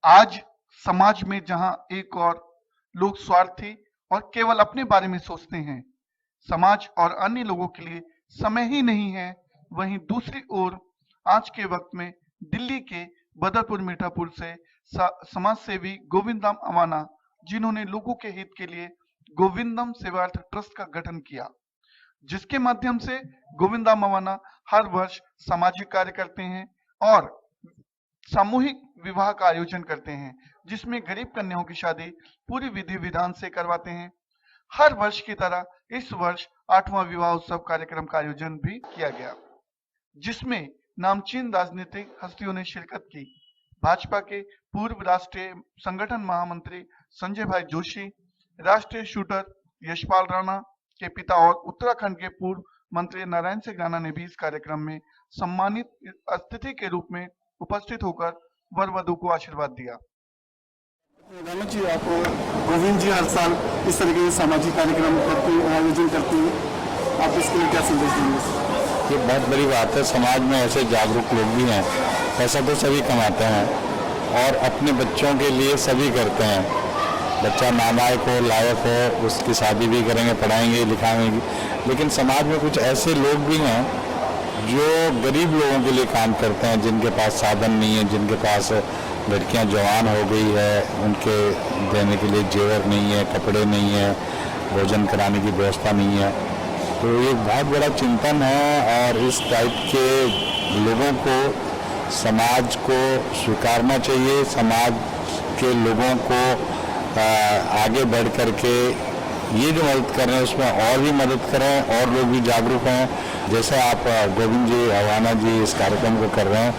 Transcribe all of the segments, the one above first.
आज समाज में जहां एक और लोग स्वार्थी और केवल अपने बारे में सोचते हैं, समाज और अन्य लोगों के लिए समय ही नहीं है, वहीं दूसरी ओर आज के वक्त में दिल्ली के बदरपुर मीठापुर से समाज सेवी गोविंदम अवाना, जिन्होंने लोगों के हित के लिए गोविंदम सेवार्थ ट्रस्ट का गठन किया, जिसके माध्यम से गोविंदम अवाना हर वर्ष सामाजिक कार्य करते हैं और सामूहिक विवाह का आयोजन करते हैं, जिसमें गरीब कन्याओं की शादी पूरी विधि विधान से करवाते हैं। हर वर्ष की तरह इस वर्ष 8वां विवाह उत्सव कार्यक्रम का आयोजन भी किया गया, जिसमें नामचीन राजनीतिक हस्तियों ने शिरकत की। भाजपा के पूर्व राष्ट्रीय संगठन महामंत्री संजय भाई जोशी, राष्ट्रीय शूटर यशपाल राणा के पिता और उत्तराखंड के पूर्व मंत्री नारायण सिंह राणा ने भी इस कार्यक्रम में सम्मानित अतिथि के रूप में उपस्थित होकर वर वधू को आशीर्वाद दिया। राणा जी, आप गोविंद जी हर साल इस तरीके के सामाजिक कार्यक्रम आयोजन करते हैं, आप इसके लिए क्या संदेश देंगे? ये बहुत बड़ी बात है। समाज में ऐसे जागरूक लोग भी हैं। पैसा तो सभी कमाते हैं और अपने बच्चों के लिए सभी करते हैं। बच्चा नालायक हो, लायक हो, उसकी शादी भी करेंगे, पढ़ाएंगे, लिखाएंगे, लेकिन समाज में कुछ ऐसे लोग भी हैं जो गरीब लोगों के लिए काम करते हैं, जिनके पास साधन नहीं है, जिनके पास लड़कियां जवान हो गई है, उनके देने के लिए जेवर नहीं है, कपड़े नहीं है, भोजन कराने की व्यवस्था नहीं है। तो ये बहुत बड़ा चिंतन है और इस टाइप के लोगों को समाज को स्वीकारना चाहिए। समाज के लोगों को आगे बढ़ कर के ये जो मदद कर रहे हैं उसमें और भी मदद करें और लोग भी जागरूक हैं। जैसे आप गोविंद जी अवाना जी इस कार्यक्रम को कर रहे हैं,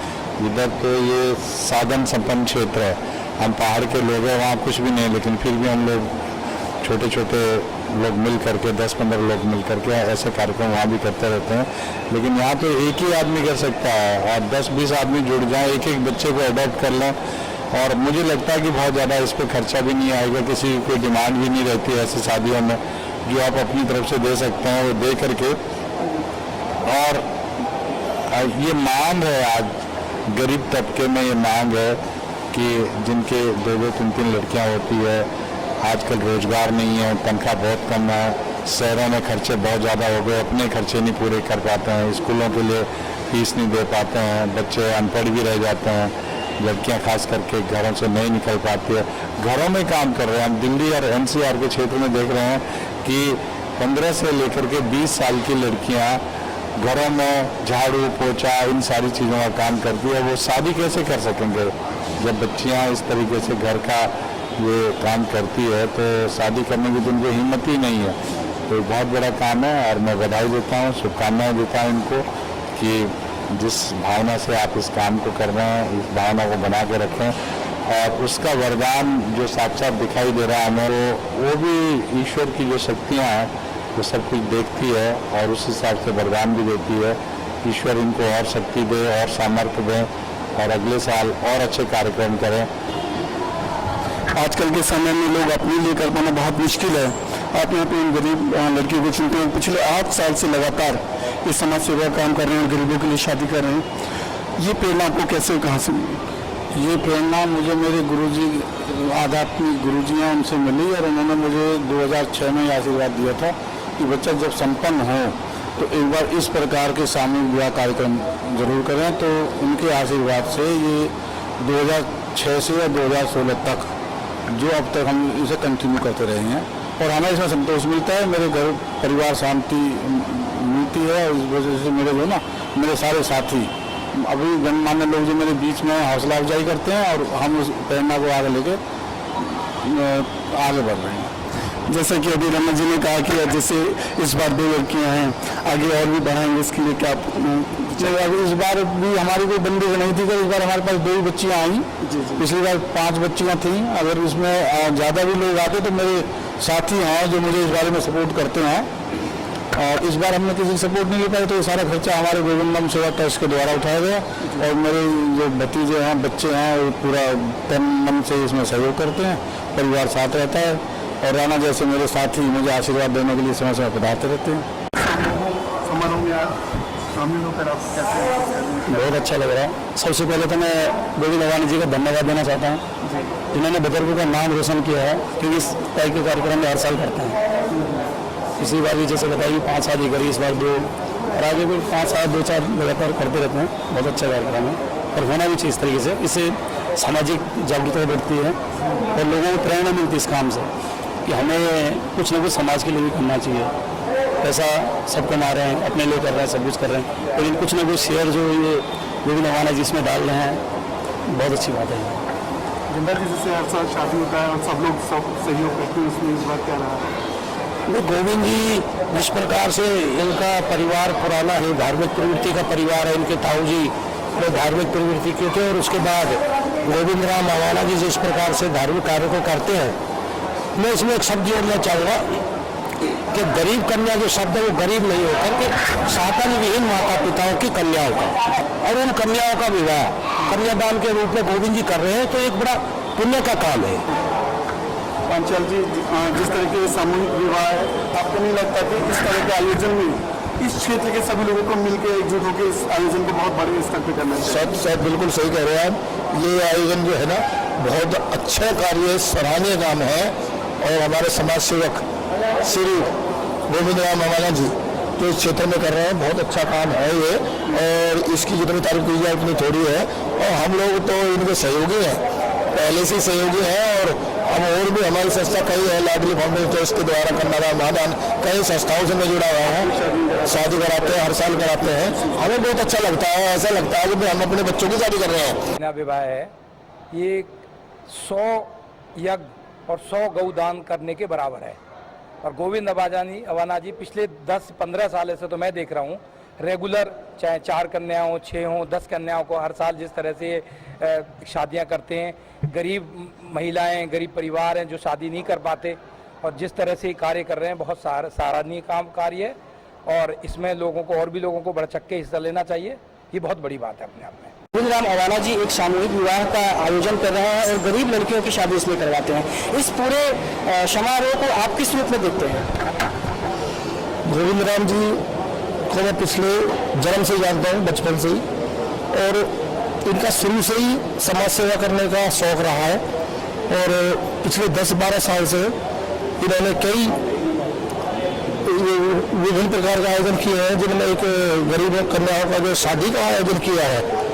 इधर तो ये साधन संपन्न क्षेत्र है, हम पहाड़ के लोग हैं, वहाँ कुछ भी नहीं, लेकिन फिर भी हम लोग छोटे छोटे लोग मिल करके 10-15 लोग मिल करके ऐसे कार्यक्रम वहाँ भी करते रहते हैं। लेकिन यहाँ तो एक ही आदमी कर सकता है और 10-20 आदमी जुड़ जाएं, एक एक बच्चे को अडॉप्ट कर लें, और मुझे लगता है कि बहुत ज़्यादा इस पर खर्चा भी नहीं आएगा, किसी की कोई डिमांड भी नहीं रहती है ऐसी शादियों में। जो आप अपनी तरफ से दे सकते हैं वो दे करके, और ये मांग है आज गरीब तबके में, ये मांग है कि जिनके 2-3 लड़कियां होती है, आजकल रोजगार नहीं है, तनख्वाह बहुत कम है, शहरों में खर्चे बहुत ज़्यादा हो गए, अपने खर्चे नहीं पूरे कर पाते हैं, स्कूलों के लिए फीस नहीं दे पाते हैं, बच्चे अनपढ़ भी रह जाते हैं, लड़कियां खास करके घरों से नहीं निकल पाती है, घरों में काम कर रहे हैं। हम दिल्ली और एनसीआर के क्षेत्र में देख रहे हैं कि 15 से लेकर के 20 साल की लड़कियां घरों में झाड़ू पोछा इन सारी चीज़ों का काम करती है। वो शादी कैसे कर सकेंगे जब बच्चियां इस तरीके से घर का ये काम करती है? तो शादी करने की तो उनको हिम्मत ही नहीं है। तो बहुत बड़ा काम है और मैं बधाई देता हूँ, शुभकामनाएं देता हूँ इनको कि जिस भावना से आप इस काम को कर रहे हैं, इस भावना को बना के रखें, और उसका वरदान जो साक्षात दिखाई दे रहा है हमें, वो भी ईश्वर की जो शक्तियाँ हैं वो सब कुछ देखती है और उस हिसाब से वरदान भी देती है। ईश्वर इनको और शक्ति दे और सामर्थ्य दे और अगले साल और अच्छे कार्यक्रम करें। आजकल के समय में लोग अपने लिए कर पाना बहुत मुश्किल है। आप यहाँ पे इन गरीब लड़कियों को चुनते हैं, पिछले 8 साल से लगातार ये समाज सेवा काम कर रहे हैं, गरीबों के लिए शादी कर रहे हैं। ये प्रेरणा आपको कैसे, कहाँ से मिली? ये प्रेरणा मुझे मेरे गुरुजी, आध्यात्मिक गुरुजी हैं, उनसे मिली और उन्होंने मुझे 2006 में आशीर्वाद दिया था कि बच्चा जब संपन्न हो तो एक बार इस प्रकार के सामूहिक विवाह कार्यक्रम जरूर करें। तो उनके आशीर्वाद से ये 2006 से या 2016 तक जो अब तक हम इसे कंटिन्यू करते रहे हैं और हमें इसमें संतोष मिलता है। मेरे घर परिवार शांति मिलती है और इस वजह से मेरे मेरे सारे साथी अभी गणमान्य लोग जो मेरे बीच में हौसला अफजाई करते हैं और हम उस प्रेरणा को आगे लेके आगे बढ़ रहे हैं। जैसा कि अभी रमन जी ने कहा कि जैसे इस बार 2 लड़कियां हैं, आगे और भी बढ़ाएंगे, इसके लिए क्या? अभी इस बार भी हमारी कोई बंदी नहीं थी, इस बार हमारे पास 2 ही बच्चियां आई। पिछली बार 5 बच्चियां थीं। अगर इसमें ज़्यादा भी लोग आते तो मेरे साथी हैं जो मुझे इस बारे में सपोर्ट करते हैं, और इस बार हमने किसी सपोर्ट नहीं ले पाए तो ये सारा खर्चा हमारे गोविंदम सेवा ट्रस्ट के द्वारा उठाया गया और मेरे जो भतीजे हैं, बच्चे हैं, वो पूरा तन मन से इसमें सहयोग करते हैं, परिवार साथ रहता है और राणा जैसे मेरे साथी मुझे आशीर्वाद देने के लिए समय समय पधारते रहते हैं। समारोह में शामिल होकर आप कैसे महसूस कर रहे हैं? बहुत अच्छा लग रहा है। सबसे पहले तो मैं गोविंद अवानी जी का धन्यवाद देना चाहता हूँ, जिन्होंने बुजुर्गों का नाम रोशन किया है, क्योंकि इस टाइप के कार्यक्रम में हर साल करते हैं। इसी बार भी जैसे बताइए 5 शादी करी, इस बार 2, और आगे भी 5 साल 2-4 लगातार करते रहते हैं। बहुत अच्छा कार्यक्रम है और होना भी चाहिए इस तरीके से। इससे सामाजिक जागरूकता बढ़ती है और लोगों को प्रेरणा मिलती है इस काम से कि हमें कुछ ना कुछ समाज के लिए भी करना चाहिए। पैसा सब कमा रहे हैं, अपने लिए कर रहे हैं, सब कुछ कर रहे हैं, लेकिन कुछ ना कुछ शेयर जो ये गोविंद अवाना जिसमें डाल रहे हैं, बहुत अच्छी बात है। जिंदा जी जैसे हर साल शादी होता है और सब लोग सब सहयोग करते हैं, उसमें इस बार क्या रहा है? वो गोविंद जी जिस प्रकार से इनका परिवार पुराना है, धार्मिक प्रवृत्ति का परिवार है, इनके ताऊ जी वो धार्मिक प्रवृत्ति के थे, और उसके बाद गोविंद राम अवाना जी जिस प्रकार से धार्मिक कार्य को करते हैं, मैं इसमें एक शब्द जोड़ना चाहूँगा कि गरीब कन्या जो शब्द है वो गरीब नहीं होकर के शासन विहीन माता पिताओं की कन्याओं का, और उन कन्याओं का विवाह कन्यादान के रूप में गोविंद जी कर रहे हैं, तो एक बड़ा पुण्य का काम है। पांचाल जी, जिस तरह के सामूहिक विवाह है, आपको नहीं लगता कि इस तरह के आयोजन में इस क्षेत्र के सभी लोगों को मिलकर एकजुट होकर इस आयोजन को बहुत बड़े स्तर पर करना चाहिए? सब बिल्कुल सही कह रहे हैं आप। ये आयोजन जो है ना बहुत अच्छा कार्य, सराहनीय काम है, और हमारे समाज सेवक श्री गोविंद राम अवाना जी जो इस क्षेत्र में कर रहे हैं, बहुत अच्छा काम है ये, और इसकी जितनी तारीफ की जाए उतनी थोड़ी है। और हम लोग तो इनके सहयोगी हैं, पहले से सहयोगी हैं, और हम और भी हमारी संस्था कई है, लाडली फाउंडेशन ट्रस्ट के द्वारा कन्यादान महादान कई संस्थाओं से मैं जुड़ा हुआ हूँ, शादी कराते हैं, हर साल कराते हैं। हमें बहुत अच्छा लगता है, ऐसा लगता है कि हम अपने बच्चों की शादी कर रहे हैं। विवाह है ये 100 यज्ञ और 100 गौदान करने के बराबर है। और गोविंद अवाना जी पिछले 10-15 साल से तो मैं देख रहा हूँ रेगुलर, चाहे 4 कन्याओं हो, 6 हो, 10 कन्याओं को हर साल जिस तरह से शादियाँ करते हैं, गरीब महिलाएं, गरीब परिवार हैं जो शादी नहीं कर पाते, और जिस तरह से कार्य कर रहे हैं, बहुत सराहनीय कार्य है, और इसमें लोगों को और भी लोगों को बढ़ चढ़ के हिस्सा लेना चाहिए। ये बहुत बड़ी बात है अपने आप में। गोविंद राम अवाना जी एक सामूहिक विवाह का आयोजन कर रहे हैं और गरीब लड़कियों की शादी इसमें करवाते हैं। इस पूरे समारोह को आप किस रूप में देखते हैं? गोविंद राम जी को मैं पिछले जन्म से जानता हूँ, बचपन से ही, और इनका शुरू से ही समाज सेवा करने का शौक रहा है, और पिछले 10-12 साल से इन्होंने कई विभिन्न प्रकार का आयोजन किए हैं, जिनमें एक गरीब कन्याओं का जो शादी का आयोजन किया है,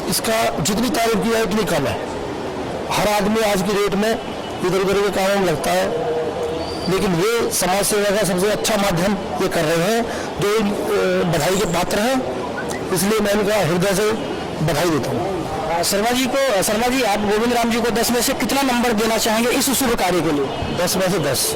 इसका जितनी तारीफ की है उतनी कम है। हर आदमी आज की डेट में इधर उधर के कामों में लगता है, लेकिन ये समाज सेवा का सबसे अच्छा माध्यम ये कर रहे हैं, जो बधाई के पात्र हैं, इसलिए मैं इनका हृदय से बधाई देता हूँ। शर्मा जी, आप गोविंद राम जी को 10 में से कितना नंबर देना चाहेंगे इस शुभ कार्य के लिए? 10 में से 10।